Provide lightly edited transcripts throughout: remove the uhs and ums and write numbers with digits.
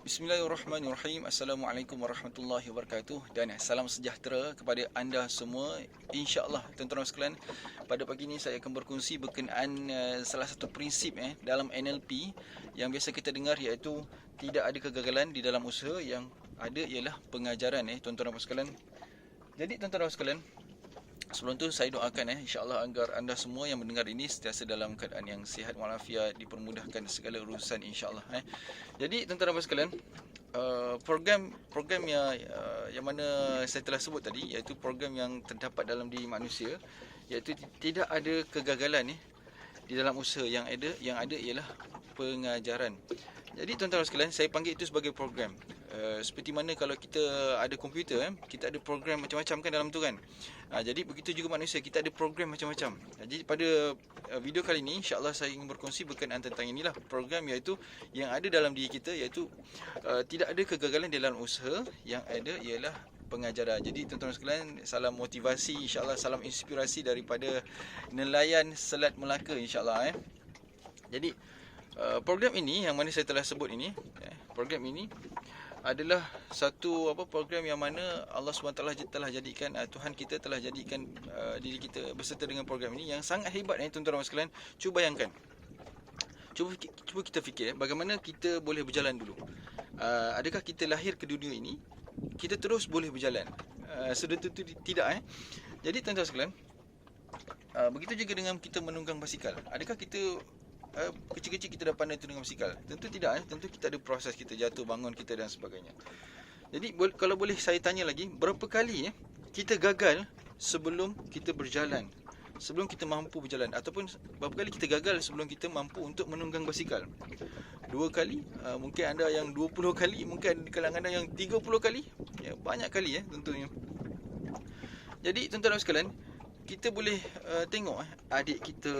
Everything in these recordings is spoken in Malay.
Bismillahirrahmanirrahim. Assalamualaikum warahmatullahi wabarakatuh. Dan salam sejahtera kepada anda semua. InsyaAllah tuan-tuan sekalian, pada pagi ini saya akan berkongsi berkenaan salah satu prinsip dalam NLP yang biasa kita dengar, iaitu tidak ada kegagalan di dalam usaha, yang ada ialah pengajaran tuan-tuan sekalian. Jadi tuan-tuan sekalian, sebelum tu saya doakan insya-Allah agar anda semua yang mendengar ini sentiasa dalam keadaan yang sihat walafiat, dipermudahkan segala urusan insya-Allah. Jadi tuan-tuan sekalian, program yang mana saya telah sebut tadi, iaitu program yang terdapat dalam diri manusia, iaitu tidak ada kegagalan di dalam usaha, yang ada ialah pengajaran. Jadi tuan-tuan sekalian, saya panggil itu sebagai program. Seperti mana kalau kita ada komputer, kita ada program macam-macam kan dalam tu kan. Jadi begitu juga manusia, kita ada program macam-macam. Jadi pada video kali ini, insya-Allah saya ingin berkongsi berkenaan tentang inilah program, iaitu yang ada dalam diri kita, iaitu tidak ada kegagalan dalam usaha, yang ada ialah pengajaran. Jadi tuan-tuan sekalian, salam motivasi insya-Allah, salam inspirasi daripada nelayan Selat Melaka insya-Allah. Jadi program ini yang mana saya telah sebut ini, program ini adalah satu program yang mana Allah SWT telah jadikan, Tuhan kita telah jadikan diri kita berserta dengan program ini yang sangat hebat tuan-tuan sekalian. Cuba bayangkan, cuba kita fikir bagaimana kita boleh berjalan dulu. Adakah kita lahir ke dunia ini kita terus boleh berjalan? Sudah tentu tidak. Jadi tuan-tuan sekalian, begitu juga dengan kita menunggang basikal. Adakah kita kecil-kecil kita dah pandai tunggang basikal? Tentu tidak. Tentu kita ada proses, kita jatuh bangun kita dan sebagainya. Jadi kalau boleh saya tanya lagi, berapa kali kita gagal sebelum kita berjalan, sebelum kita mampu berjalan? Ataupun berapa kali kita gagal sebelum kita mampu untuk menunggang basikal? 2 kali? Mungkin ada yang 20 kali, mungkin di kalangan anda yang 30 kali. Banyak kali tentunya. Jadi tuan-tuan sekalian, kita boleh tengok adik kita,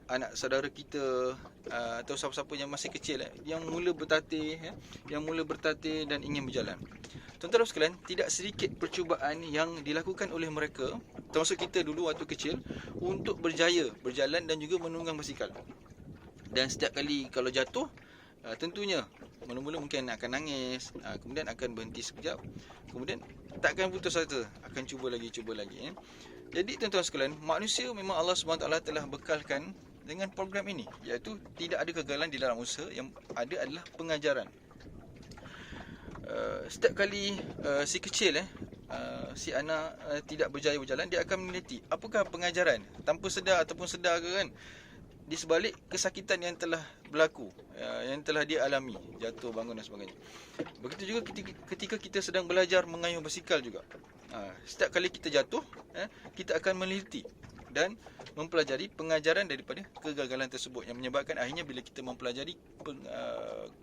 anak saudara kita, atau siapa-siapa yang masih kecil yang mula bertatih dan ingin berjalan. Tuan-tuan sekalian, tidak sedikit percubaan yang dilakukan oleh mereka, termasuk kita dulu waktu kecil, untuk berjaya berjalan dan juga menunggang basikal. Dan setiap kali kalau jatuh, tentunya mula-mula mungkin akan nangis, kemudian akan berhenti sekejap, kemudian tak akan putus asa, akan cuba lagi. Jadi tuan-tuan sekalian, manusia memang Allah SWT telah bekalkan dengan program ini, iaitu tidak ada kegagalan di dalam usaha, yang ada adalah pengajaran. Setiap kali si kecil si anak tidak berjaya berjalan, dia akan meneliti apakah pengajaran, tanpa sedar ataupun sedar ke kan, di sebalik kesakitan yang telah berlaku, yang telah dia alami, jatuh, bangun dan sebagainya. Begitu juga ketika kita sedang belajar mengayuh basikal juga. Setiap kali kita jatuh, kita akan meneliti dan mempelajari pengajaran daripada kegagalan tersebut, yang menyebabkan akhirnya bila kita mempelajari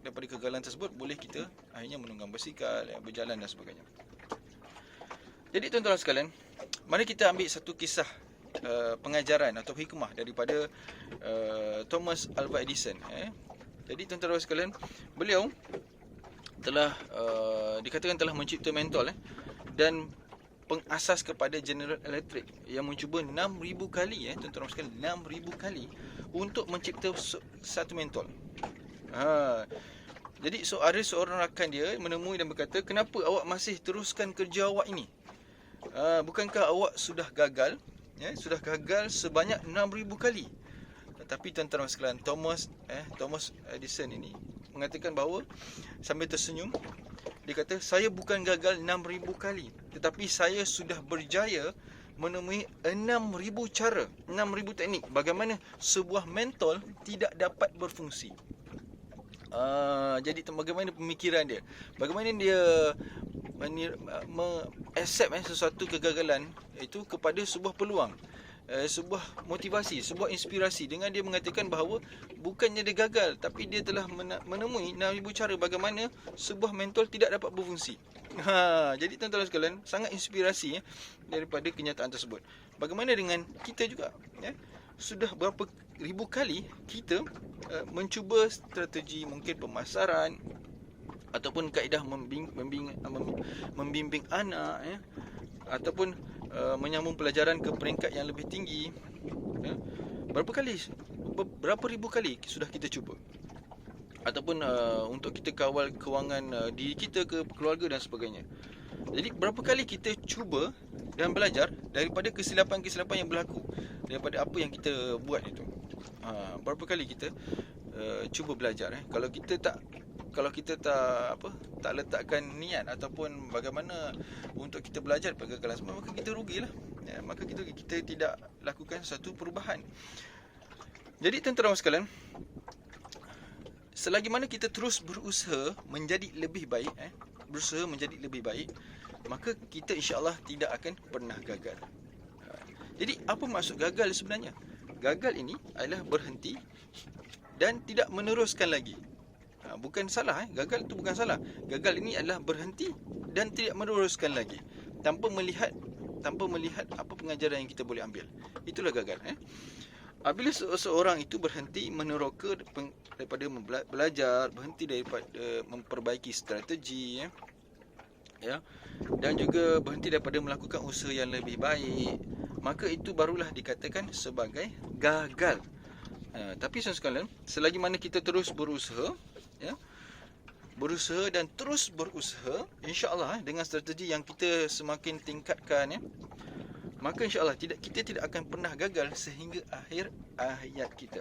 daripada kegagalan tersebut, boleh kita akhirnya menunggang basikal, berjalan dan sebagainya. Jadi tuan-tuan sekalian, mari kita ambil satu kisah pengajaran atau hikmah daripada Thomas Alva Edison. Jadi tuan-tuan sekalian, beliau telah dikatakan telah mencipta mentol dan pengasas kepada General Electric, yang mencuba 6,000 kali tuan-tuan sekalian, 6,000 kali untuk mencipta satu mentol. Jadi ada seorang rakan dia menemui dan berkata, "Kenapa awak masih teruskan kerja awak ini? Bukankah awak sudah gagal? Sudah gagal sebanyak 6,000 kali." Tetapi tuan-tuan sekalian, Thomas Edison ini mengatakan bahawa, sambil tersenyum, dia kata, "Saya bukan gagal 6,000 kali, tetapi saya sudah berjaya menemui 6,000 cara, 6,000 teknik bagaimana sebuah mentol tidak dapat berfungsi." Jadi bagaimana pemikiran dia, bagaimana dia accept sesuatu kegagalan itu kepada sebuah peluang, sebuah motivasi, sebuah inspirasi, dengan dia mengatakan bahawa bukannya dia gagal, tapi dia telah menemui 6,000 cara bagaimana sebuah mentol tidak dapat berfungsi. Jadi tuan-tuan sekalian, sangat inspirasi daripada kenyataan tersebut. Bagaimana dengan kita juga? Sudah berapa ribu kali kita mencuba strategi, mungkin pemasaran ataupun kaedah membimbing anak, ataupun menyambung pelajaran ke peringkat yang lebih tinggi. Berapa ribu kali sudah kita cuba. ataupun untuk kita kawal kewangan diri kita ke keluarga dan sebagainya. Jadi berapa kali kita cuba dan belajar daripada kesilapan-kesilapan yang berlaku, daripada apa yang kita buat itu. Berapa kali kita cuba belajar. Kalau kita tak letakkan niat ataupun bagaimana untuk kita belajar daripada kegagalan semua, maka kita rugilah. Maka kita tidak lakukan satu perubahan. Jadi tuan-tuan sekalian, selagi mana kita terus berusaha menjadi lebih baik, maka kita insya-Allah tidak akan pernah gagal. Jadi apa maksud gagal sebenarnya? Gagal ini adalah berhenti dan tidak meneruskan lagi. Bukan salah, gagal itu bukan salah. Gagal ini adalah berhenti dan tidak meneruskan lagi, tanpa melihat apa pengajaran yang kita boleh ambil. Itulah gagal. Apabila seorang itu berhenti meneroka daripada belajar, berhenti daripada memperbaiki strategi, dan juga berhenti daripada melakukan usaha yang lebih baik, maka itu barulah dikatakan sebagai gagal. Tapi sekalian, selagi mana kita terus berusaha, dan terus berusaha, insya-Allah dengan strategi yang kita semakin tingkatkan, maka insya-Allah kita tidak akan pernah gagal sehingga akhir hayat kita.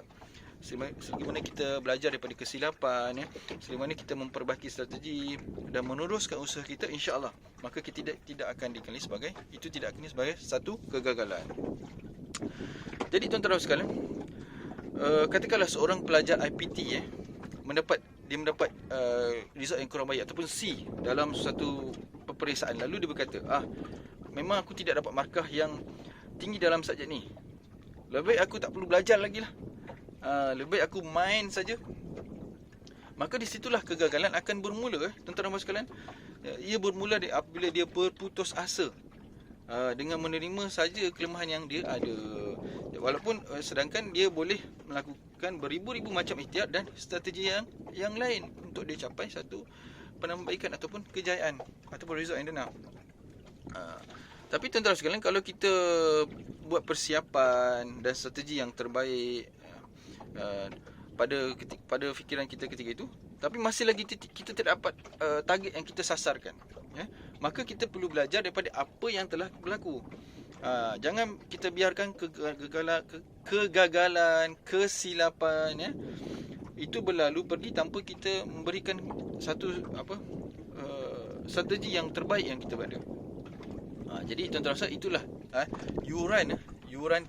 Selagi mana kita belajar daripada kesilapan, selagi mana kita memperbaiki strategi dan meneruskan usaha kita, insya-Allah maka kita tidak akan dikenali sebagai satu kegagalan. Jadi tuan-tuan sekalian, katakanlah seorang pelajar IPT mendapat result yang kurang baik ataupun C dalam satu peperiksaan, lalu dia berkata, memang aku tidak dapat markah yang tinggi dalam subjek ni, lebih baik aku tak perlu belajar lagi lah, lebih baik aku main saja. Maka di situlah kegagalan akan bermula, tuan-tuan sekalian. Ia bermula apabila dia berputus asa dengan menerima saja kelemahan yang dia ada. Walaupun sedangkan dia boleh melakukan beribu-ribu macam ikhtiar dan strategi yang lain untuk dia capai satu penambahbaikan ataupun kejayaan ataupun result yang dia nak. Tapi tuan-tuan sekalian, kalau kita buat persiapan dan strategi yang terbaik pada fikiran kita ketika itu, tapi masih lagi kita tidak dapat target yang kita sasarkan, maka kita perlu belajar daripada apa yang telah berlaku. Jangan kita biarkan kegagalan, kesilapan itu berlalu pergi tanpa kita memberikan satu strategi yang terbaik yang kita ada. Jadi tuan-tuan rasa itulah yuran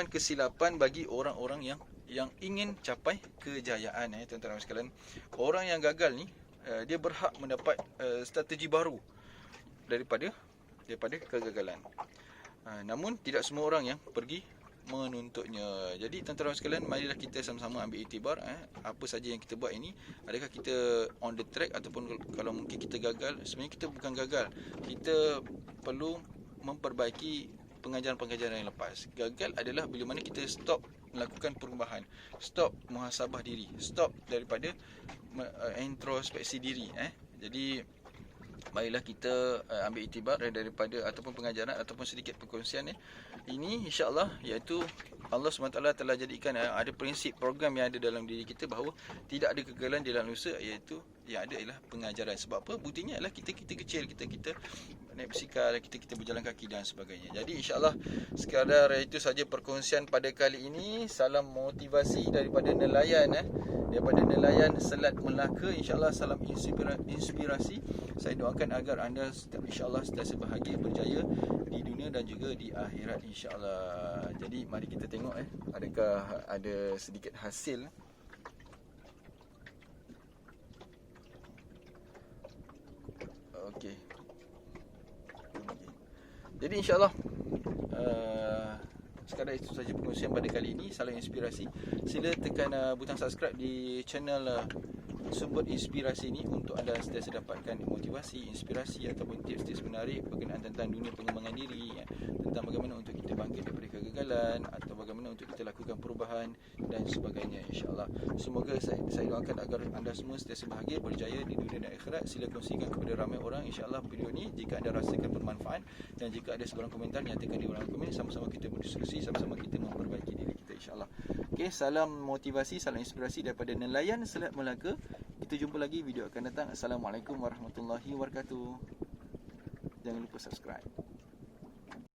kesilapan bagi orang-orang yang ingin capai kejayaan. Tuan-tuan sekalian, orang yang gagal ni dia berhak mendapat strategi baru daripada kegagalan. Namun tidak semua orang yang pergi menuntutnya. Jadi tuan-tuan sekalian, marilah kita sama-sama ambil iktibar apa saja yang kita buat ini, adakah kita on the track ataupun kalau mungkin kita gagal. Sebenarnya kita bukan gagal, kita perlu memperbaiki pengajaran-pengajaran yang lepas. Gagal adalah bila mana kita stop melakukan perubahan, stop muhasabah diri, stop daripada introspeksi diri. Jadi marilah kita ambil iktibar daripada ataupun pengajaran ataupun sedikit perkongsian ini, insya-Allah, iaitu Allah SWT telah jadikan ada prinsip program yang ada dalam diri kita bahawa tidak ada kegagalan di dalam usaha, iaitu yang ada ialah pengajaran. Sebab apa? Buktinya adalah kita kecil, kita naik basikal, kita berjalan kaki dan sebagainya. Jadi insya-Allah sekadar itu saja perkongsian pada kali ini. Salam motivasi daripada nelayan Selat Melaka. InsyaAllah salam inspirasi. Saya doakan agar anda insyaAllah sentiasa bahagia, berjaya di dunia dan juga di akhirat insyaAllah. Jadi mari kita tengok adakah ada sedikit hasil. Okey. Jadi insyaAllah sekadar itu saja perkongsian pada kali ini. Salam inspirasi. Sila tekan butang subscribe di channel Sumber Inspirasi ini untuk anda sentiasa dapatkan motivasi, inspirasi ataupun tips-tips menarik berkenaan tentang dunia pengembangan diri, tentang bagaimana untuk kita bangkit daripada kegagalan atau bagaimana untuk kita lakukan perubahan dan sebagainya insya-Allah. Semoga saya doakan agar anda semua sentiasa bahagia, berjaya di dunia dan akhirat. Sila kongsikan kepada ramai orang insya-Allah video ini jika anda rasakan bermanfaat, dan jika ada sebarang komentar nyatakan di ruangan komen. Sama-sama kita berdiskusi, sama-sama kita memperbaiki diri kita insya-Allah. Okey, salam motivasi, salam inspirasi daripada nelayan Selat Melaka. Kita jumpa lagi video akan datang. Assalamualaikum warahmatullahi wabarakatuh. Jangan lupa subscribe.